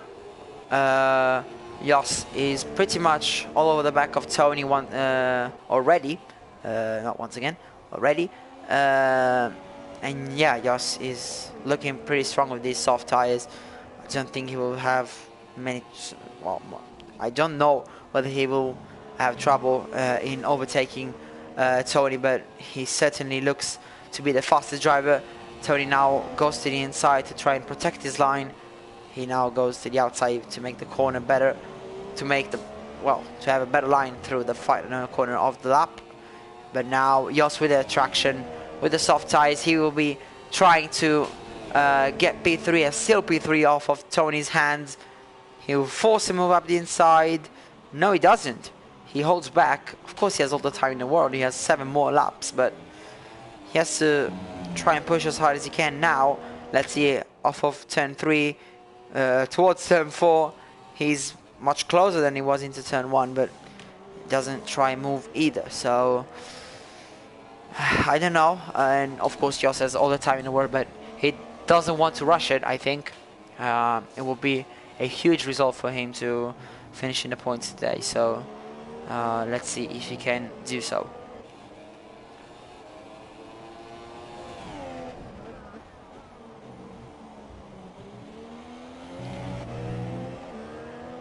Jos is pretty much all over the back of Tony already. Not once again, already. And yeah, Jos is looking pretty strong with these soft tires. I don't think he will have many... Well, I don't know whether he will have trouble in overtaking Tony, but he certainly looks to be the fastest driver. Tony now goes to the inside to try and protect his line. He now goes to the outside to make the corner better, to have a better line through the final corner of the lap. But now Jos with the traction, with the soft tires, he will be trying to get P3, still P3 off of Tony's hands. He will force him to move up the inside. No, he doesn't. He holds back. Of course, he has all the time in the world. He has 7 more laps, but he has to try and push as hard as he can now. Let's see, off of turn 3 towards turn 4, he's much closer than he was into turn 1, but doesn't try and move either. So I don't know. And of course, Jos has all the time in the world, but he doesn't want to rush it. I think it will be a huge result for him to finish in the points today. So let's see if he can do so.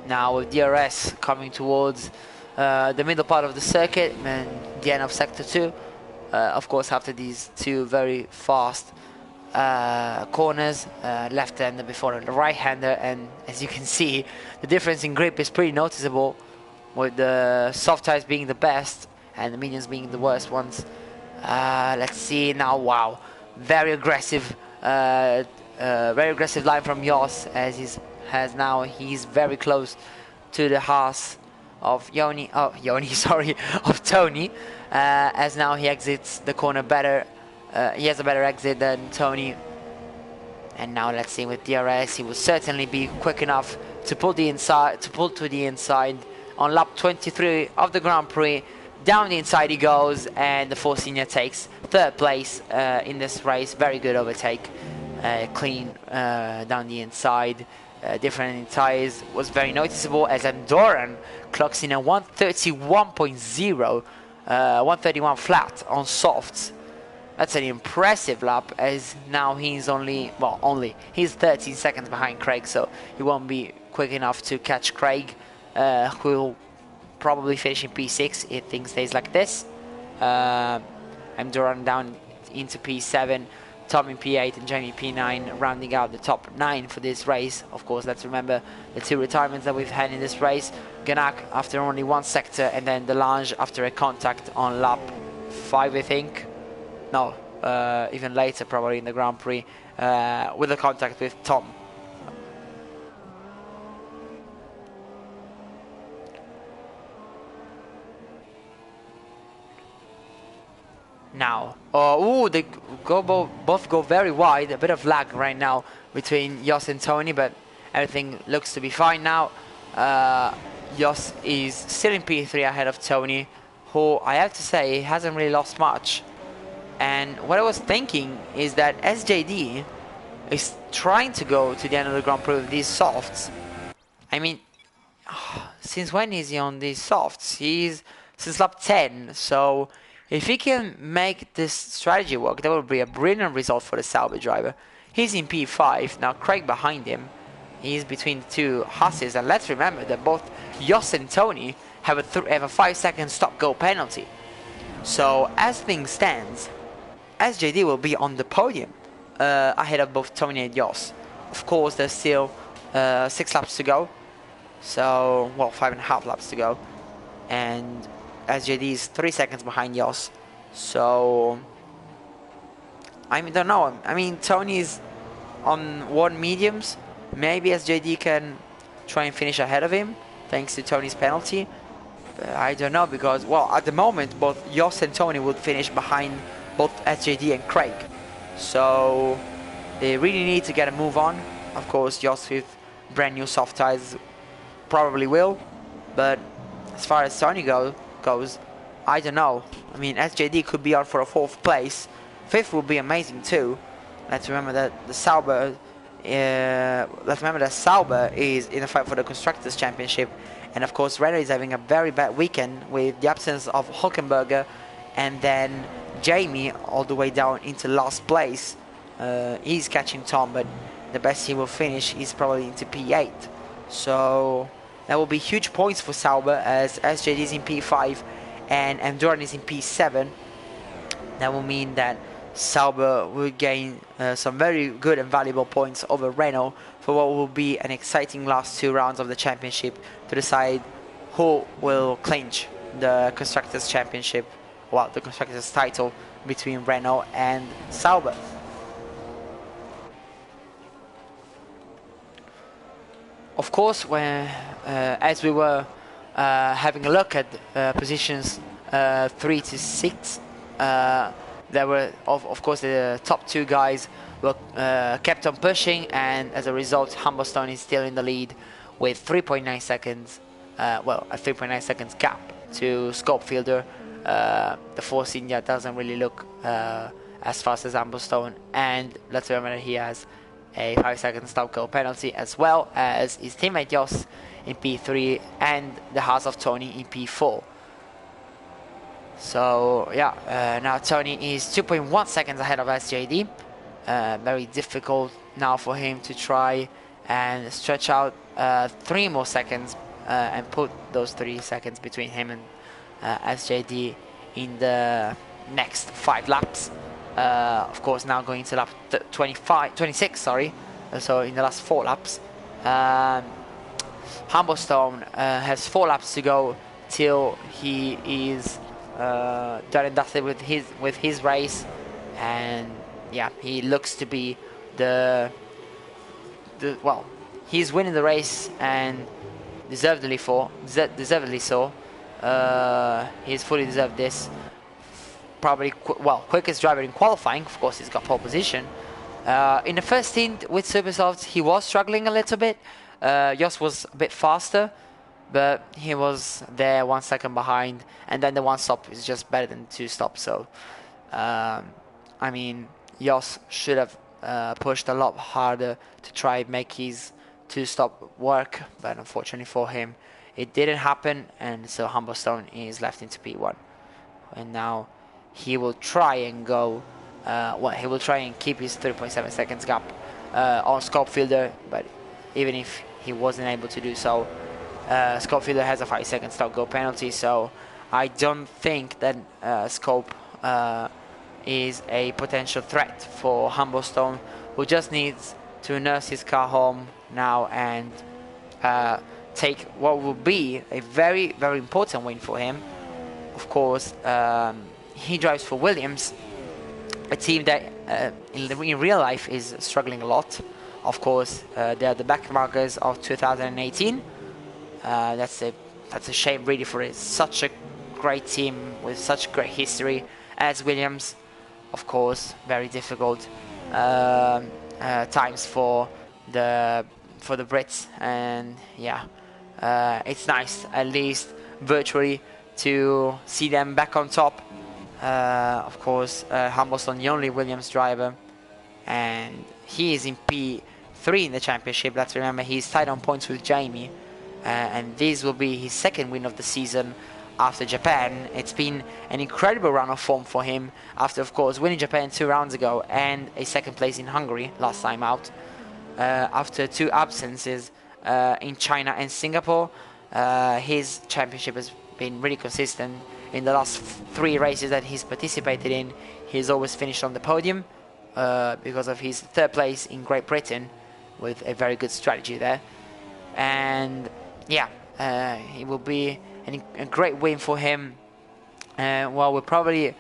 Now with DRS coming towards the middle part of the circuit and the end of sector 2. Of course, after these two very fast corners, left-hander before the right-hander, and as you can see, the difference in grip is pretty noticeable, with the soft tires being the best and the mediums being the worst ones. Let's see now. Wow, very aggressive line from Jos, as he's very close to the Haas of of Tony, as now he exits the corner better. He has a better exit than Tony, And now let's see with DRS, he will certainly be quick enough to pull to the inside on lap 23 of the Grand Prix. Down the inside he goes, and the Force India takes third place in this race. Very good overtake, clean down the inside. Different in tyres was very noticeable as Andorran clocks in a 131.0, 131 flat on softs. That's an impressive lap, as now he's he's 13 seconds behind Craig, so he won't be quick enough to catch Craig, who will probably finish in P6 if things stays like this. Andorran down into P7, Tom in P8 and Jamie P9, rounding out the top 9 for this race. Of course, let's remember the 2 retirements that we've had in this race. Ganak after only 1 sector, and then Delange after a contact on lap 5, I think. No, even later probably in the Grand Prix, with a contact with Tom. Now, they both go very wide. A bit of lag right now between Jos and Tony, but everything looks to be fine now. Jos is still in P3 ahead of Tony, who I have to say hasn't really lost much. And what I was thinking is that SJD is trying to go to the end of the Grand Prix with these softs. I mean, since when is he on these softs? He's since lap 10, so if he can make this strategy work, that would be a brilliant result for the Sauber driver. He's in P5, now Craig behind him. He's between the 2 Hasses, and let's remember that both Jos and Tony have a 5-second stop-go penalty. So as things stands, SJD will be on the podium ahead of both Tony and Jos. Of course, there's still 6 laps to go. So, well, 5.5 laps to go. And SJD is 3 seconds behind Jos. So, I don't know. I mean, Tony is on 1 mediums. Maybe SJD can try and finish ahead of him, thanks to Tony's penalty. But I don't know, because, well, at the moment, both Jos and Tony would finish behind both SJD and Craig. So they really need to get a move on. Of course, Jos with brand new soft tyres probably will. But as far as Tony goes, I don't know. I mean, SJD could be on for a 4th place. 5th would be amazing too. Let's remember that the Sauber is in a fight for the Constructors' Championship. And of course, Renault is having a very bad weekend with the absence of Hülkenberg, and then Jamie all the way down into last place. He's catching Tom, but the best he will finish is probably into P8. So that will be huge points for Sauber, as SJD is in P5 and Andorran is in P7. That will mean that Sauber will gain some very good and valuable points over Renault for what will be an exciting last 2 rounds of the championship to decide who will clinch the Constructors' Championship, well, the Constructors' title between Renault and Sauber. Of course, when as we were having a look at positions 3 to 6, there were of course the top 2 guys were kept on pushing, and as a result, Humberstone is still in the lead with 3.9 seconds. Well, a 3.9 seconds gap to Scopefielder. The Force India doesn't really look as fast as Humberstone, and let's remember that he has a 5-second stop-go penalty, as well as his teammate Jos in P3 and the Haas of Tony in P4. So yeah, now Tony is 2.1 seconds ahead of SJD. Very difficult now for him to try and stretch out 3 more seconds and put those 3 seconds between him and SJD in the next 5 laps. Of course, now going to lap 26, sorry. So in the last 4 laps, Humberstone has 4 laps to go till he is done and dusted with his race, and yeah, he looks to be well, he's winning the race, and deservedly so. He's fully deserved this. Probably quickest driver in qualifying. Of course, he's got pole position. In the first stint with Supersoft, he was struggling a little bit. Jos was a bit faster, but he was there 1 second behind, and then the one stop is just better than 2 stops. So, I mean, Jos should have pushed a lot harder to try and make his 2-stop work, but unfortunately for him, it didn't happen, and so Humblestone is left into P1. And now he will try and go, he will try and keep his 3.7 seconds gap on Scopefielder, but even if he wasn't able to do so, Scopefielder has a 5-second stop-go penalty, so I don't think that Scope is a potential threat for Humblestone, who just needs to nurse his car home now and take what will be a very, very important win for him. Of course, he drives for Williams, a team that in real life is struggling a lot. Of course, they are the backmarkers of 2018. That's a shame really for it. Such a great team with such great history as Williams. Of course, very difficult times for the Brits, and yeah, it's nice at least virtually to see them back on top. Of course, Humblestone, the only Williams driver, and he is in P3 in the championship. Let's remember he's tied on points with Jamie, and this will be his second win of the season after Japan. It's been an incredible run of form for him after, of course, winning Japan 2 rounds ago and a second place in Hungary last time out. After 2 absences in China and Singapore, his championship has been really consistent. In the last 3 races that he's participated in, he's always finished on the podium because of his 3rd place in Great Britain with a very good strategy there. And yeah, it will be a great win for him. Well, we'll probably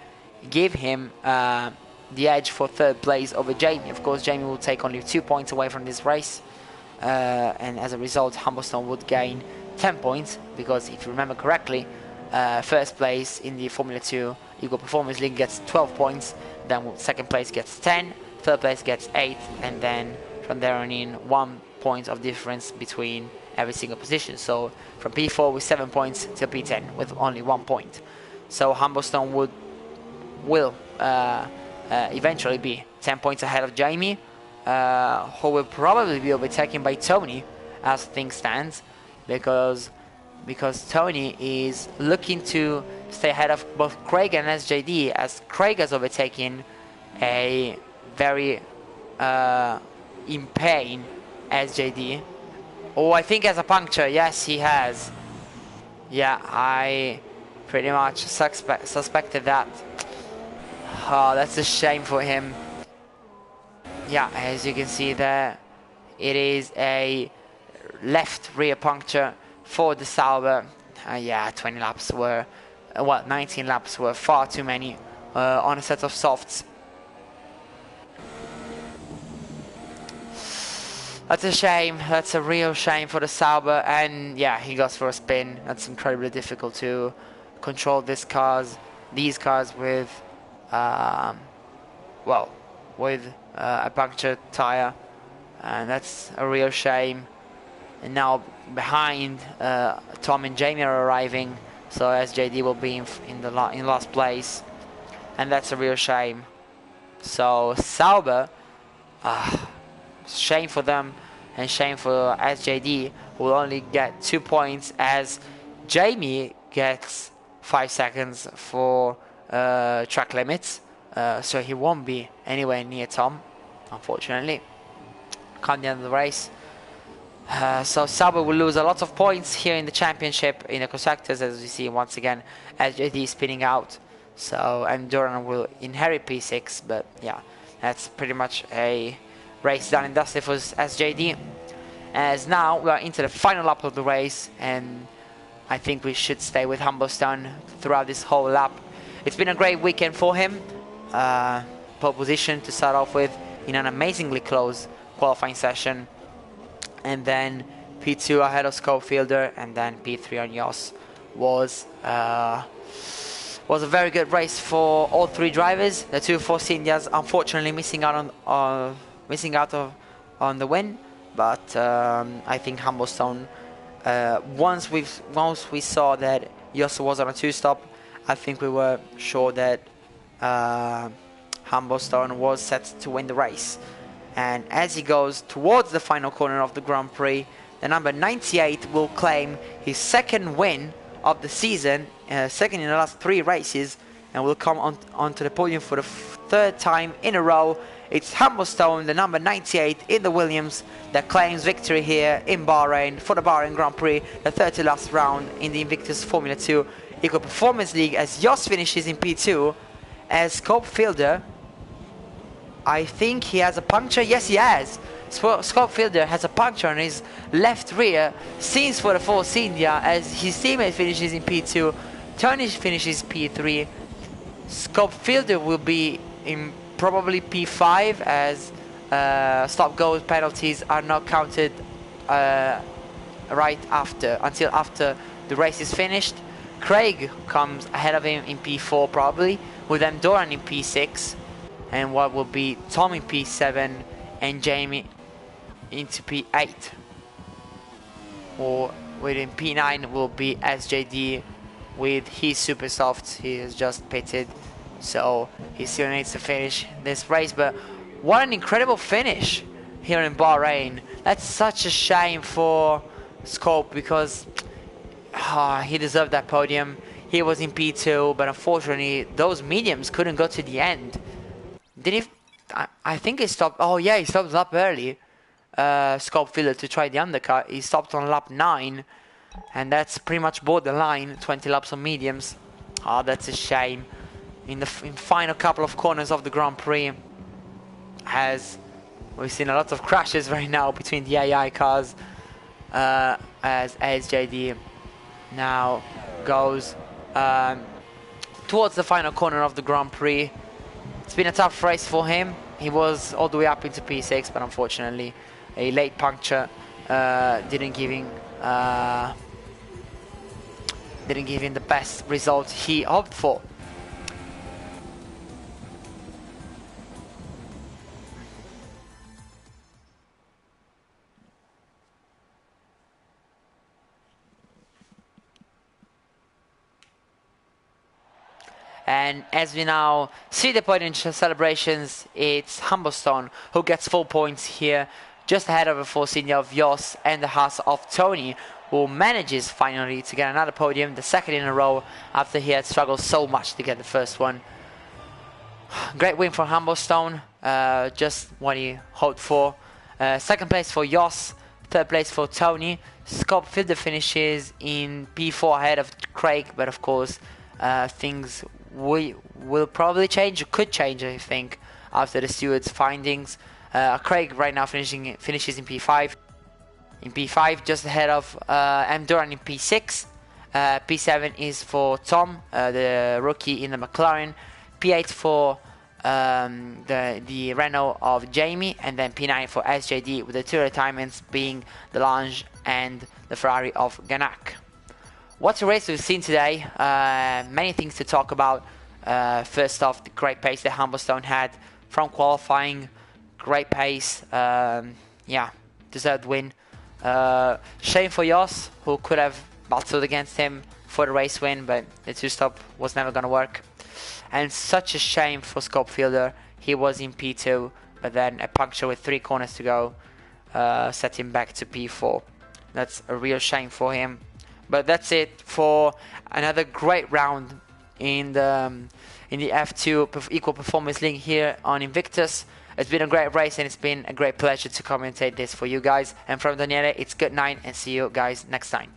give him the edge for 3rd place over Jamie. Of course, Jamie will take only 2 points away from this race, and as a result, Humblestone would gain 10 points, because if you remember correctly, 1st place in the Formula 2 Eco Performance League gets 12 points, then 2nd place gets 10, 3rd place gets 8, and then from there on in 1 point of difference between every single position. So from P4 with 7 points to P10 with only 1 point. So Humblestone will eventually be 10 points ahead of Jamie, who will probably be overtaken by Tony as things stand, because Tony is looking to stay ahead of both Craig and SJD, as Craig has overtaken a very in pain SJD. Oh, I think has a puncture. Yes, he has. Yeah, I pretty much suspected that. Oh, that's a shame for him. Yeah, as you can see there, it is a left rear puncture for the Sauber. Yeah, 20 laps were, 19 laps were far too many on a set of softs. That's a shame. That's a real shame for the Sauber. And yeah, he goes for a spin. That's incredibly difficult to control these cars with, with a punctured tire, and that's a real shame. And now behind, Tom and Jamie are arriving, so SJD will be in last place, and that's a real shame. So Sauber, shame for them and shame for SJD, who will only get 2 points, as Jamie gets 5 seconds for track limits, so he won't be anywhere near Tom, unfortunately, come the end of the race. So Sauber will lose a lot of points here in the championship in the constructors, as you see once again SJD spinning out. So, and Duran will inherit P6, but yeah, that's pretty much a race done and dusted for SJD. As now we are into the final lap of the race, and I think we should stay with Humblestone throughout this whole lap. It's been a great weekend for him. Pole position to start off with in an amazingly close qualifying session, and then P2 ahead of Scopefielder, and then P3 on Jos was a very good race for all 3 drivers. The 2 Force Indias unfortunately missing out missing out on the win. But I think Humblestone, once we saw that Yoss was on a 2-stop, I think we were sure that Humblestone was set to win the race. And as he goes towards the final corner of the Grand Prix, the number 98 will claim his second win of the season, second in the last 3 races, and will come onto the podium for the 3rd time in a row. It's Humblestone, the number 98 in the Williams, that claims victory here in Bahrain for the Bahrain Grand Prix, the 30th round in the Invictus Formula 2 Eco Performance League, as Yoss finishes in P2, as Scope Fielder, I think he has a puncture. Yes, he has. Scope Fielder has a puncture on his left rear, seems for the Force India, as his teammate finishes in P2, Tony finishes P3. Scope Fielder will be in probably P5, as stop-go penalties are not counted until after the race is finished. Craig comes ahead of him in P4 probably, with then Doran in P6, and what will be Tom in P7 and Jamie into P8. Or within P9 will be SJD with his super soft. He has just pitted, so he still needs to finish this race. But what an incredible finish here in Bahrain. That's such a shame for Scope, because he deserved that podium. He was in P2, but unfortunately those mediums couldn't go to the end. Did he? I think he stopped. Oh yeah, he stopped lap early. Scope Fielder to try the undercut. He stopped on lap 9, and that's pretty much borderline 20 laps on mediums. Oh, that's a shame. In the final couple of corners of the Grand Prix, as we've seen a lot of crashes right now between the AI cars, as SJD now goes towards the final corner of the Grand Prix. It's been a tough race for him. He was all the way up into P6, but unfortunately a late puncture didn't give him the best result he hoped for. And as we now see the podium celebrations, it's Humblestone who gets 4 points here, just ahead of the Force India of Yoss and the Haas of Tony, who manages finally to get another podium, the 2nd in a row, after he had struggled so much to get the first one. Great win for Humblestone, just what he hoped for. 2nd place for Yoss, 3rd place for Tony. Scope Fielder finishes in P4 ahead of Craig, but of course things will probably change, or could change, I think, after the stewards' findings. Craig right now finishes in P5. In P5, just ahead of M. Duran in P6. P7 is for Tom, the rookie in the McLaren. P8 for the Renault of Jamie, and then P9 for SJD, with the 2 retirements being the Lange and the Ferrari of Ganak. What a race we've seen today. Many things to talk about. First off, the great pace that Humblestone had from qualifying. Great pace. Yeah, deserved win. Shame for Yoss, who could have battled against him for the race win, but the 2-stop was never going to work. And such a shame for Scope Fielder. He was in P2, but then a puncture with 3 corners to go set him back to P4. That's a real shame for him. But that's it for another great round in the F2 Equal Performance League here on Invictus. It's been a great race, and it's been a great pleasure to commentate this for you guys. And from Daniele, it's good night, and see you guys next time.